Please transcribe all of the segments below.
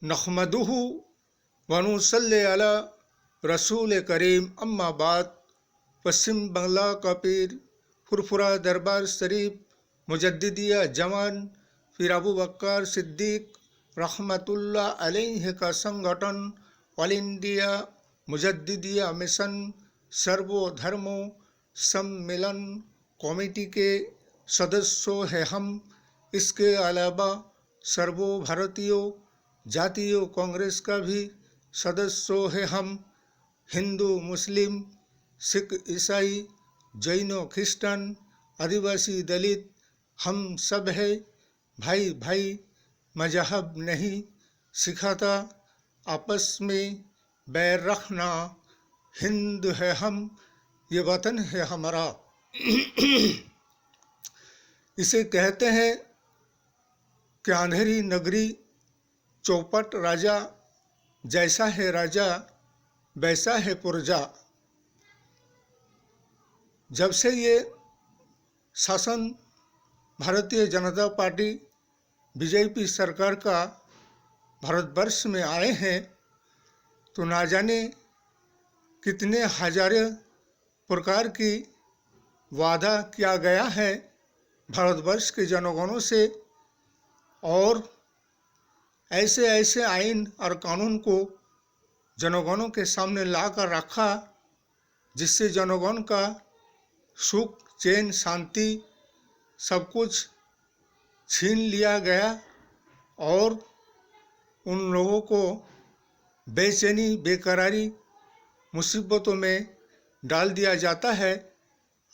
नहमदुहु व नुसल्ली अला रसूल करीम अम्मा बाद। पश्चिम बंगला का पीर फुरफुरा दरबार शरीफ मुजद्दिदिया जवान पीर अबू बकर सिद्दीक रहमतुल्लाह अलैहि का संगठन ऑल इंडिया मुजद्दिदिया मिशन सर्वधर्मों सम्मेलन कमेटी के सदस्यों हैं हम। इसके अलावा सर्वभारतीय जातीय कांग्रेस का भी सदस्यों हैं हम। हिंदू मुस्लिम सिख ईसाई जैन ख्रिस्टन आदिवासी दलित हम सब है भाई भाई। मजहब नहीं सिखाता आपस में बैर रखना। हिंद है हम, ये वतन है हमारा। इसे कहते हैं कि अंधेरी नगरी चौपट राजा, जैसा है राजा वैसा है पुरजा। जब से ये शासन भारतीय जनता पार्टी बीजेपी सरकार का भारतवर्ष में आए हैं तो ना जाने कितने हजारों प्रकार की वादा किया गया है भारतवर्ष के जनगणों से, और ऐसे ऐसे आइन और कानून को जनगणों के सामने ला कर रखा जिससे जनगण का सुख चैन शांति सब कुछ छीन लिया गया और उन लोगों को बेचैनी बेकरारी मुसीबतों में डाल दिया जाता है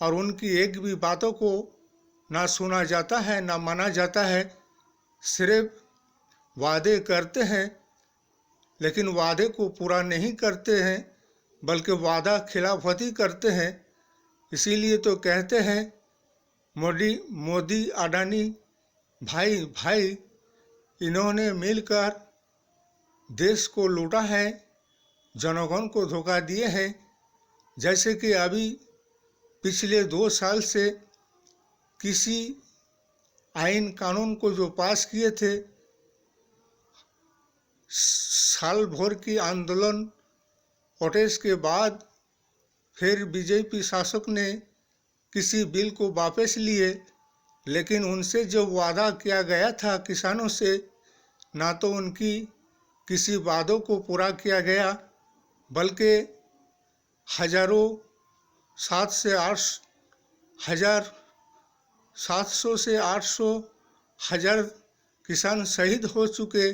और उनकी एक भी बातों को ना सुना जाता है ना माना जाता है। सिर्फ वादे करते हैं लेकिन वादे को पूरा नहीं करते हैं बल्कि वादा खिलाफती करते हैं। इसीलिए तो कहते हैं मोदी अडानी भाई भाई, इन्होंने मिलकर देश को लूटा है, जनगण को धोखा दिए हैं। जैसे कि अभी पिछले 2 साल से किसी आइन कानून को जो पास किए थे, साल भर की आंदोलन प्रोटेस्ट के बाद फिर बीजेपी शासक ने किसी बिल को वापस लिए, लेकिन उनसे जो वादा किया गया था किसानों से, ना तो उनकी किसी वादों को पूरा किया गया बल्कि हजारों 700 से 800 हजार किसान शहीद हो चुके,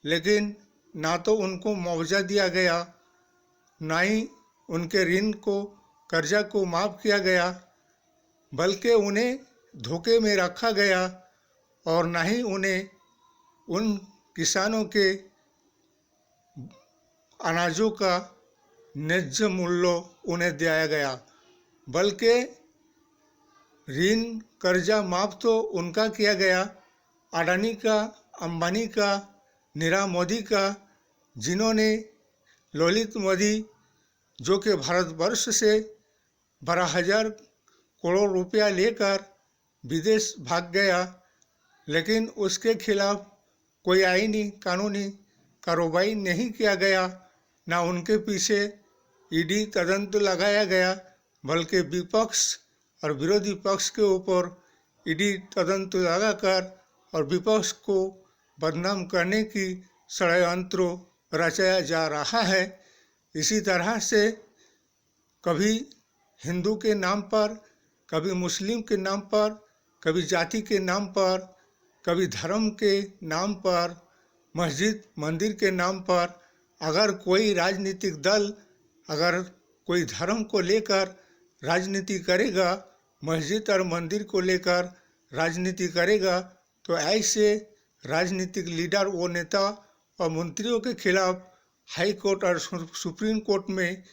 लेकिन ना तो उनको मुआवजा दिया गया, ना ही उनके ऋण को कर्जा को माफ़ किया गया, बल्कि उन्हें धोखे में रखा गया और ना ही उन्हें उन किसानों के अनाजों का न्याय्य मूल्य उन्हें दिया गया। बल्कि ऋण कर्जा माफ़ तो उनका किया गया, अडानी का, अंबानी का, नीरव मोदी का, जिन्होंने ललित मोदी जो कि भारतवर्ष से 12,000 करोड़ रुपया लेकर विदेश भाग गया, लेकिन उसके खिलाफ कोई आईनी कानूनी कार्रवाई नहीं किया गया, ना उनके पीछे ईडी तदंत लगाया गया, बल्कि विपक्ष और विरोधी पक्ष के ऊपर ईडी तदंत लगाकर और विपक्ष को बदनाम करने की षड्यंत्र रचाया जा रहा है। इसी तरह से कभी हिंदू के नाम पर, कभी मुस्लिम के नाम पर, कभी जाति के नाम पर, कभी धर्म के नाम पर, मस्जिद मंदिर के नाम पर, अगर कोई राजनीतिक दल अगर कोई धर्म को लेकर राजनीति करेगा, मस्जिद और मंदिर को लेकर राजनीति करेगा, तो ऐसे राजनीतिक लीडर व नेता और मंत्रियों के खिलाफ हाई कोर्ट और सुप्रीम कोर्ट में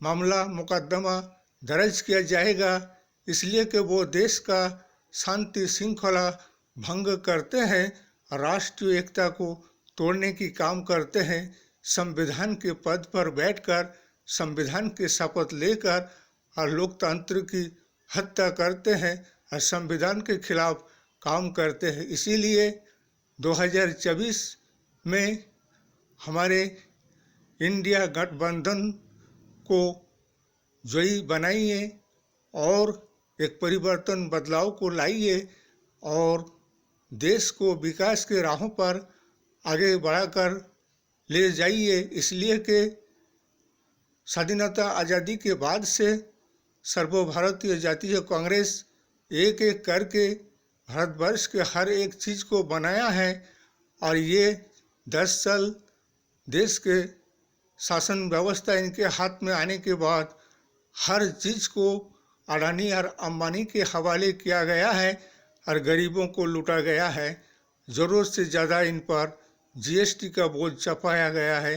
मामला मुकदमा दर्ज किया जाएगा, इसलिए कि वो देश का शांति श्रृंखला भंग करते हैं, राष्ट्रीय एकता को तोड़ने की काम करते हैं, संविधान के पद पर बैठकर संविधान के शपथ लेकर और लोकतंत्र की हत्या करते हैं और संविधान के खिलाफ काम करते हैं। इसीलिए 2024 में हमारे इंडिया गठबंधन को जयी बनाइए और एक परिवर्तन बदलाव को लाइए और देश को विकास के राहों पर आगे बढ़ाकर ले जाइए। इसलिए कि स्वाधीनता आज़ादी के बाद से सर्वभारतीय जातीय कांग्रेस एक एक करके भारतवर्ष के हर एक चीज़ को बनाया है और ये 10 साल देश के शासन व्यवस्था इनके हाथ में आने के बाद हर चीज़ को अडानी और अंबानी के हवाले किया गया है और गरीबों को लूटा गया है। ज़रूरत से ज़्यादा इन पर जीएसटी का बोझ चपाया गया है।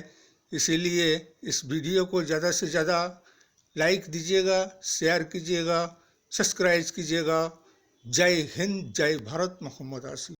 इसीलिए इस वीडियो को ज़्यादा से ज़्यादा लाइक दीजिएगा, शेयर कीजिएगा, सब्सक्राइब कीजिएगा। जय हिंद, जय भारत, मोहम्मद आसिफ।